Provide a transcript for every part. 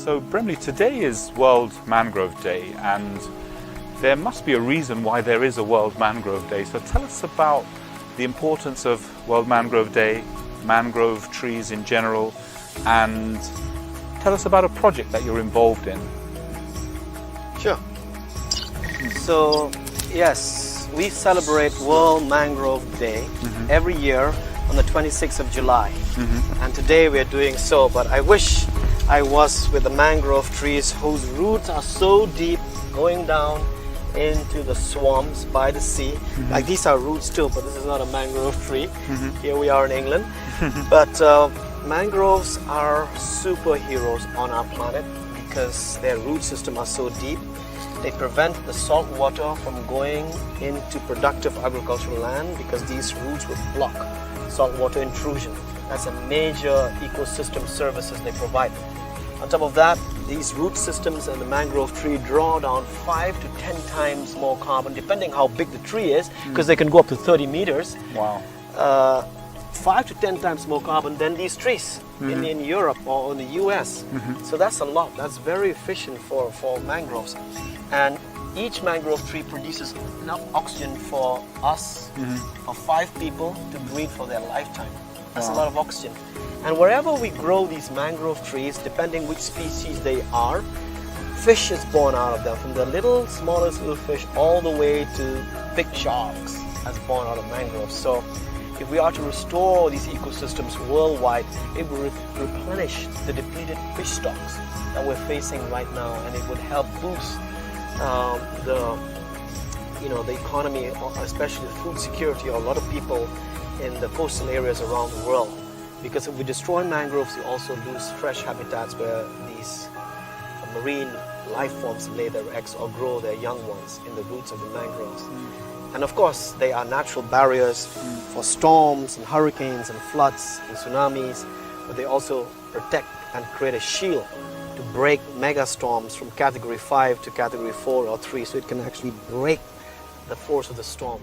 So Bremley, today is World Mangrove Day, and there must be a reason why there is a World Mangrove Day. So tell us about the importance of World Mangrove Day, mangrove trees in general, and tell us about a project that you're involved in. Sure. So, yes, we celebrate World Mangrove Day every year on the 26th of July. And today we are doing so, but I wish I was with the mangrove trees whose roots are so deep, going down into the swamps by the sea. Like these are roots too, but this is not a mangrove tree. Here we are in England. But mangroves are superheroes on our planet because their root system are so deep. They prevent the salt water from going into productive agricultural land because these roots would block saltwater intrusion. That's a major ecosystem services they provide. On top of that, these root systems and the mangrove tree draw down 5 to 10 times more carbon, depending how big the tree is, because they can go up to 30 meters. Wow. 5 to 10 times more carbon than these trees in Europe or in the US. So that's a lot. That's very efficient for mangroves. And each mangrove tree produces enough oxygen for us, for 5 people to breathe for their lifetime. That's a lot of oxygen. And wherever we grow these mangrove trees, depending which species they are, fish is born out of them, from the smallest little fish all the way to big sharks as born out of mangroves. So if we are to restore these ecosystems worldwide, it will replenish the depleted fish stocks that we're facing right now, and it would help boost the economy, especially food security of a lot of people in the coastal areas around the world. Because if we destroy mangroves, we also lose fresh habitats where these marine life forms lay their eggs or grow their young ones in the roots of the mangroves. And of course, they are natural barriers for storms and hurricanes and floods and tsunamis, but they also protect and create a shield to break mega storms from category 5 to category 4 or 3, so it can actually break the force of the storm.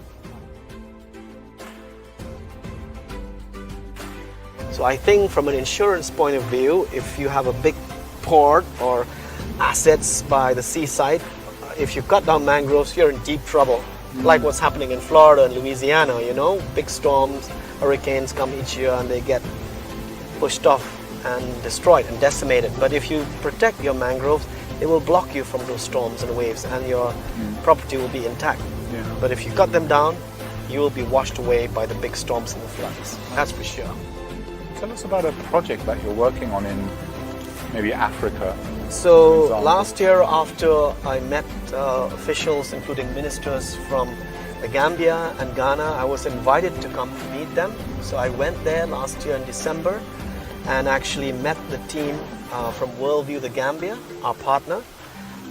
So I think from an insurance point of view, if you have a big port or assets by the seaside, if you cut down mangroves, you're in deep trouble. Like what's happening in Florida and Louisiana, big storms, hurricanes come each year and they get pushed off and destroyed and decimated. But if you protect your mangroves, it will block you from those storms and waves, and your property will be intact. But if you cut them down, you will be washed away by the big storms and the floods. That's for sure. Tell us about a project that you're working on in maybe Africa. So last year, after I met officials, including ministers from the Gambia and Ghana, I was invited to come to meet them. So I went there last year in December and actually met the team from Worldview, the Gambia, our partner,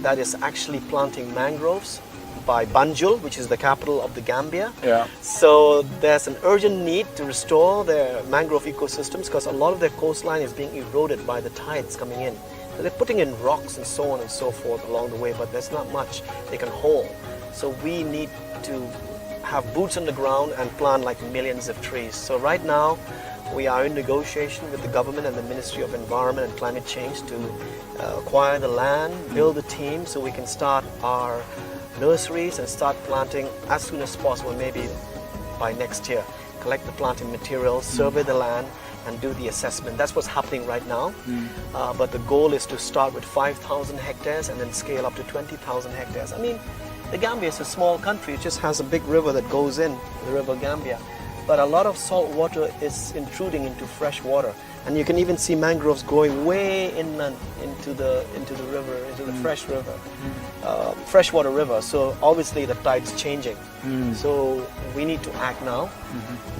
that is actually planting mangroves by Banjul, which is the capital of the Gambia. So there's an urgent need to restore their mangrove ecosystems because a lot of their coastline is being eroded by the tides coming in. So they're putting in rocks and so on and so forth along the way, but there's not much they can hold. So we need to have boots on the ground and plant like millions of trees. So right now we are in negotiation with the government and the Ministry of Environment and Climate Change to acquire the land, build a team so we can start our nurseries and start planting as soon as possible, maybe by next year. Collect the planting materials, survey the land, and do the assessment. That's what's happening right now. But the goal is to start with 5,000 hectares and then scale up to 20,000 hectares. I mean, the Gambia is a small country. It just has a big river that goes in, the River Gambia. But a lot of salt water is intruding into fresh water. And you can even see mangroves going way inland into the river, into the freshwater river. So obviously the tide's changing. So we need to act now.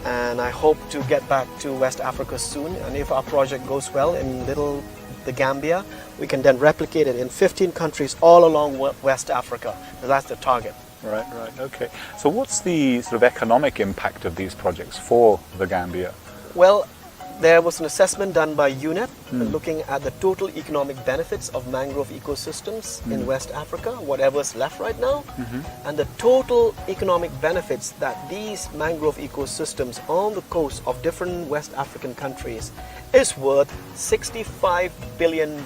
And I hope to get back to West Africa soon. And if our project goes well in the Gambia, we can then replicate it in 15 countries all along West Africa. That's the target. Right, okay. So what's the sort of economic impact of these projects for the Gambia? Well, There was an assessment done by UNEP looking at the total economic benefits of mangrove ecosystems in West Africa, whatever's left right now, and the total economic benefits that these mangrove ecosystems on the coast of different West African countries is worth $65 billion.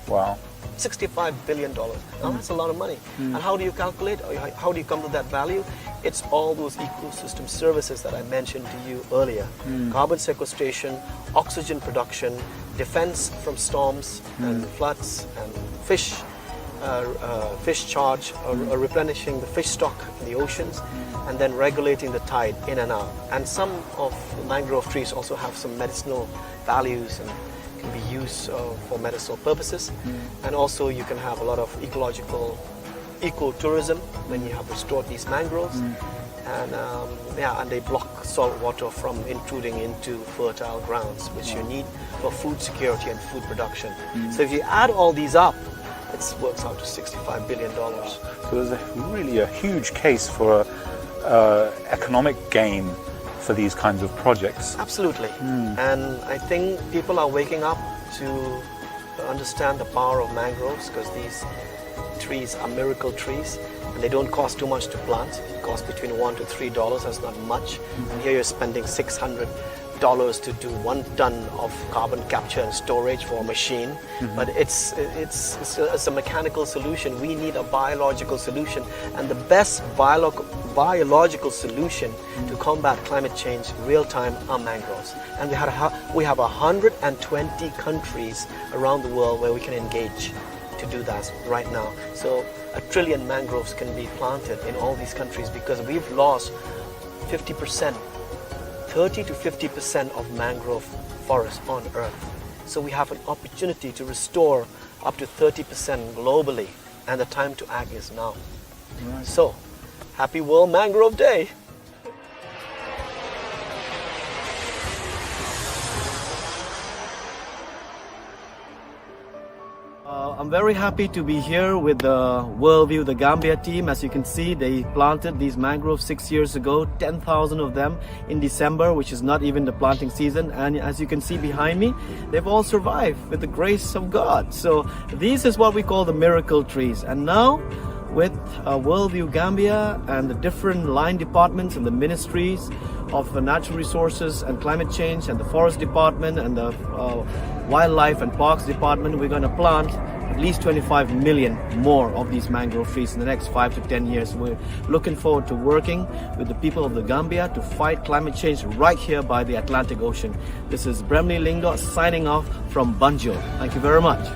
Wow. $65 billion. Now that's a lot of money. And how do you calculate? How do you come to that value? It's all those ecosystem services that I mentioned to you earlier. Carbon sequestration, oxygen production, defense from storms and floods, and fish charge, or replenishing the fish stock in the oceans, and then regulating the tide in and out. And some of the mangrove trees also have some medicinal values and can be used for medicinal purposes. And also you can have a lot of ecological ecotourism when you have restored these mangroves. And and they block salt water from intruding into fertile grounds, which you need for food security and food production. So if you add all these up, it works out to $65 billion. So there's really a huge case for economic gain for these kinds of projects. Absolutely. And I think people are waking up to understand the power of mangroves, because these trees are miracle trees and they don't cost too much to plant. It costs between $1 to $3. That's not much. And here you're spending $600 to do 1 ton of carbon capture and storage for a machine. But it's a mechanical solution. We need a biological solution, and the best biological solution to combat climate change real time are mangroves. And we have 120 countries around the world where we can engage to do that right now. So 1 trillion mangroves can be planted in all these countries, because we've lost 50%, 30 to 50% of mangrove forests on Earth. So we have an opportunity to restore up to 30% globally, and the time to act is now. So, happy World Mangrove Day! I'm very happy to be here with the Worldview, the Gambia team. As you can see, they planted these mangroves 6 years ago, 10,000 of them in December, which is not even the planting season. And as you can see behind me, they've all survived with the grace of God. So this is what we call the miracle trees. And now, with Worldview Gambia and the different line departments and the ministries of natural resources and climate change and the forest department and the wildlife and parks department, we're going to plant at least 25 million more of these mangrove trees in the next 5 to 10 years. We're looking forward to working with the people of the Gambia to fight climate change right here by the Atlantic Ocean. This is Bremley Lingdo signing off from Banjul. Thank you very much.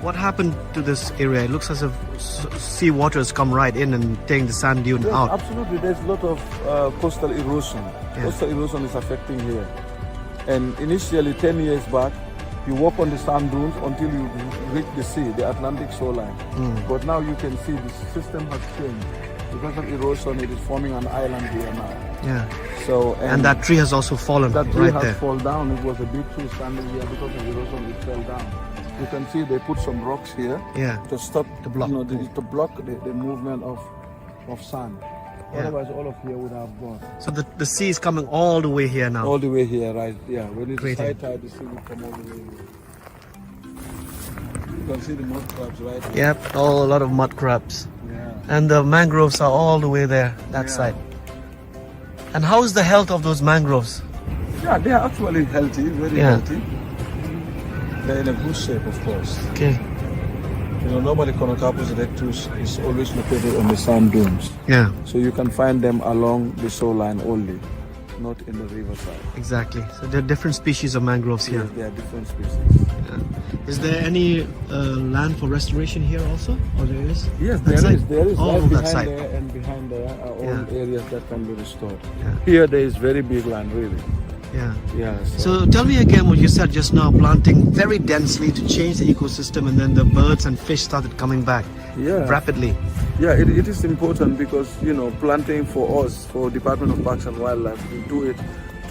What happened to this area? It looks as if sea water has come right in and taking the sand dune out. Absolutely, there's a lot of coastal erosion. Coastal erosion is affecting here. And initially, 10 years back, you walk on the sand dunes until you reach the sea, the Atlantic shoreline. But now you can see the system has changed. Because of erosion, it is forming an island here now. Yeah. So and that tree has also fallen that tree right has there. fallen down. It was a big tree standing here. Because of erosion, it fell down. You can see they put some rocks here to stop, to block, to block the movement of sand. Otherwise, all of here would have gone. So the sea is coming all the way here now. All the way here, right? Yeah. When it's Great. high tide, the sea will come all the way here. You can see the mud crabs right here. Yep, a lot of mud crabs. Yeah. And the mangroves are all the way there, that side. And how is the health of those mangroves? Yeah, they are actually healthy, very healthy. They're in a good shape, of course. Okay. You know, normally Conocapus rectus is always located on the sand dunes. Yeah. So you can find them along the shoreline only, not in the riverside. Exactly. So there are different species of mangroves here. Yes, there are different species. Yeah. Is there any land for restoration here also? Or there is? Yes, That side? there is. All Right on that behind side. there and behind there are all areas that can be restored. Yeah. Here there is very big land, really. Yeah. Yeah. So tell me again what you said just now, planting very densely to change the ecosystem, and then the birds and fish started coming back rapidly. Yeah, it is important because, you know, planting for us, for Department of Parks and Wildlife, we do it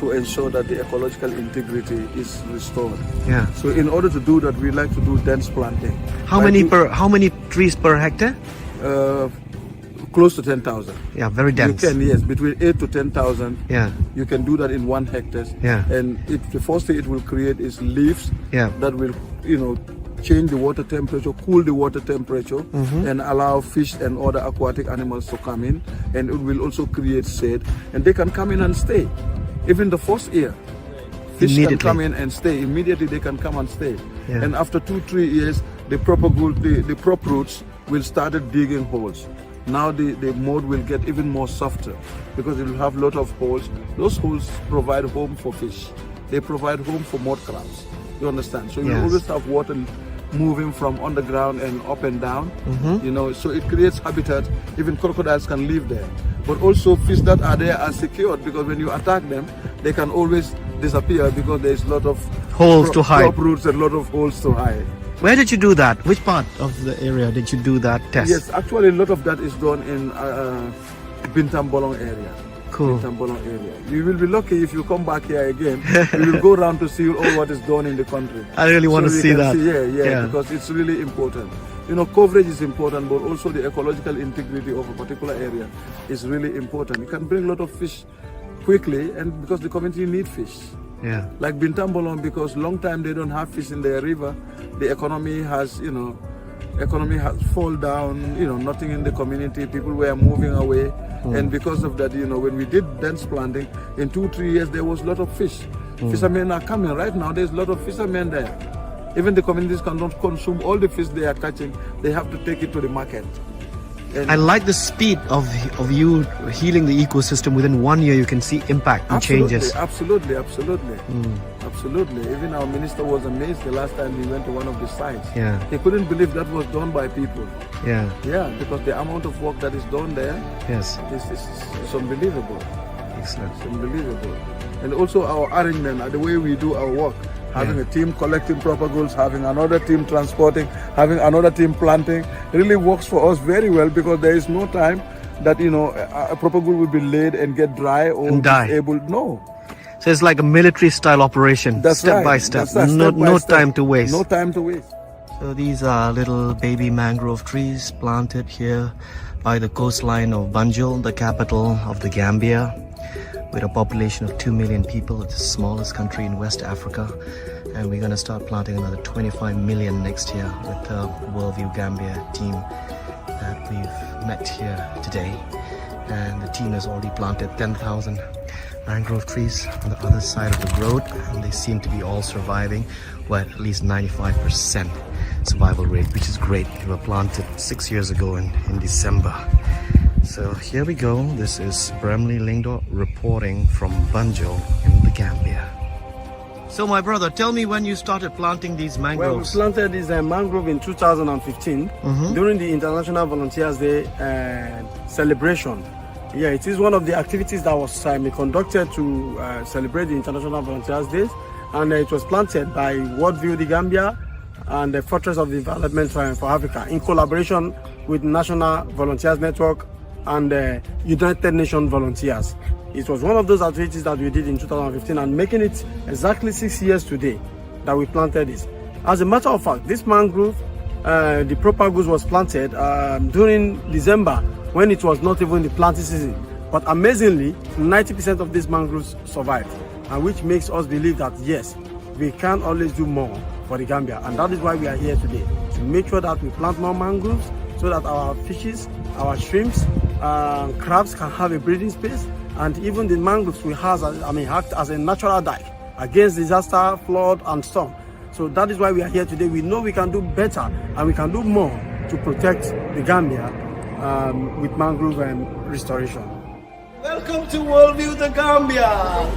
to ensure that the ecological integrity is restored. Yeah. So in order to do that, we like to do dense planting. How many trees per hectare? close to 10,000. Yeah, very dense. You can, yes, between 8 to 10,000. Yeah. You can do that in 1 hectare. Yeah. And the first thing it will create is leaves that will, change the water temperature, cool the water temperature, and allow fish and other aquatic animals to come in. And it will also create shade, and they can come in and stay. Even the first year, fish can come in and stay. Immediately they can come and stay. Yeah. And after 2-3 years, the prop roots will start digging holes. Now the mold will get even more softer because it will have a lot of holes. Those holes provide home for fish. They provide home for mud crabs. You understand? So you always have water moving from underground and up and down. So it creates habitat. Even crocodiles can live there. But also fish that are there are secured because when you attack them, they can always disappear because there's a lot of holes to hide. Prop roots and a lot of holes to hide. Where did you do that? Which part of the area did you do that test? Yes, actually a lot of that is done in Bintambolong area. Cool. Bintambolong area. You will be lucky if you come back here again. You will go around to see all what is done in the country. I really want to see that. Yeah, because it's really important. Coverage is important, but also the ecological integrity of a particular area is really important. You can bring a lot of fish quickly, and because the community need fish. Yeah. Like Bintambolong, because long time they don't have fish in their river, the economy has fall down, nothing in the community, people were moving away. And because of that, when we did dense planting, in 2-3 years, there was a lot of fish. Fishermen are coming. Right now, there's a lot of fishermen there. Even the communities cannot consume all the fish they are catching. They have to take it to the market. And I like the speed of you healing the ecosystem. Within 1 year, you can see impact and changes. Absolutely. Even our minister was amazed the last time he went to one of the sites. Yeah. He couldn't believe that was done by people. Yeah. Yeah, because the amount of work that is done there is unbelievable. Excellent. It's unbelievable. And also our arrangement, the way we do our work, having a team collecting propagulls, having another team transporting, having another team planting, really works for us very well because there is no time that a propagull will be laid and get dry or disabled. No. So it's like a military style operation, step by step. No time to waste. No time to waste. So these are little baby mangrove trees planted here by the coastline of Banjul, the capital of the Gambia, with a population of 2 million people. It's the smallest country in West Africa. And we're going to start planting another 25 million next year with the Worldview Gambia team that we've met here today. And the team has already planted 10,000 mangrove trees on the other side of the road. And they seem to be all surviving, at least 95% survival rate, which is great. They were planted 6 years ago in December. So here we go. This is Bramley Lingdo reporting from Banjul in the Gambia. So my brother, tell me when you started planting these mangroves. Well, we planted this mangrove in 2015 during the International Volunteers Day celebration. Yeah, it is one of the activities that was conducted to celebrate the International Volunteers Days, and it was planted by Worldview the Gambia and the Fortress of Development for Africa in collaboration with National Volunteers Network and United Nations Volunteers. It was one of those activities that we did in 2015, and making it exactly 6 years today that we planted this. As a matter of fact, this mangrove, the propagull was planted during December when it was not even the planting season. But amazingly, 90% of these mangroves survived, and which makes us believe that yes, we can always do more for the Gambia, and that is why we are here today, to make sure that we plant more mangroves so that our fishes, our shrimps, crabs can have a breeding space, and even the mangroves will act as a natural dike against disaster, flood, and storm. So that is why we are here today. We know we can do better and we can do more to protect the Gambia with mangrove restoration. Welcome to Worldview the Gambia.